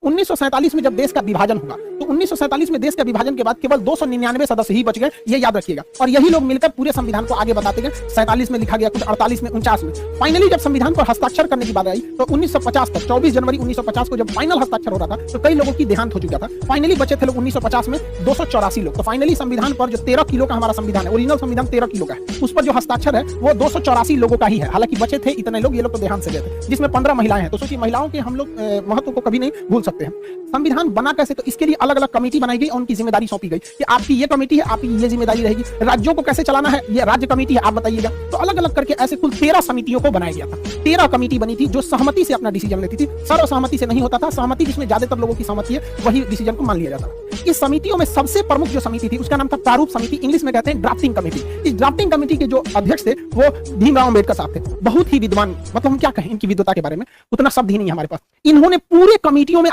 1947 में जब देश का विभाजन हुआ तो 1947 में देश का विभाजन के बाद केवल 299 सदस्य ही बच गए, ये याद रखिएगा। और यही लोग मिलकर पूरे संविधान को आगे बताते गए। 47 में लिखा गया, कुछ 48 में, 49 में। फाइनली जब संविधान पर हस्ताक्षर करने की बात आई तो 1950 तक, 24 जनवरी 1950 को जब फाइनल हस्ताक्षर हो रहा था तो कई लोगों की देहांत हो चुका था। फाइनली बचे थे लोग 1950 में 284 लोग। तो फाइनली संविधान पर जो 13 किलो का हमारा संविधान है, ओरिजिनल संविधान 13 किलो का है, उस पर जो हस्ताक्षर है वो 284 लोगों का ही है। हालांकि बचे थे इतने लोग, ये लोग तो देहांत से गए थे, जिसमें 15 महिलाएं हैं। तो सोचिए महिलाओं के हम लोग महत्व को कभी नहीं भूल सकते हैं। संविधान बना कैसे, तो इसके लिए अलग अलग कमेटी बनाई गई और उनकी जिम्मेदारी सौंपी गई कि आपकी ये कमेटी है, आपकी ये जिम्मेदारी रहेगी। राज्यों को कैसे चलाना है, ये राज्य कमेटी है, आप बताइएगा। तो अलग अलग करके ऐसे कुल 13 समितियों को बनाया गया था। 13 कमेटी बनी थी जो सहमति से अपना डिसीजन लेती थी। सर्वसहमति से नहीं होता था। सहमति जिसमें ज्यादातर लोगों की सहमति है वही डिसीजन को मान लिया जाता था। इस समितियों में सबसे प्रमुख जो समिति थी उसका नाम था प्रारूप समिति, इंग्लिश में कहते हैं ड्राफ्टिंग कमेटी। इस ड्राफ्टिंग कमेटी के जो अध्यक्ष थे वो भीमराव अम्बेडकर साहब थे। बहुत ही विद्वान, मतलब हम क्या कहें इनकी विद्वता के बारे में, उतना शब्द ही नहीं है हमारे पास। इन्होंने पूरे कमेटियों में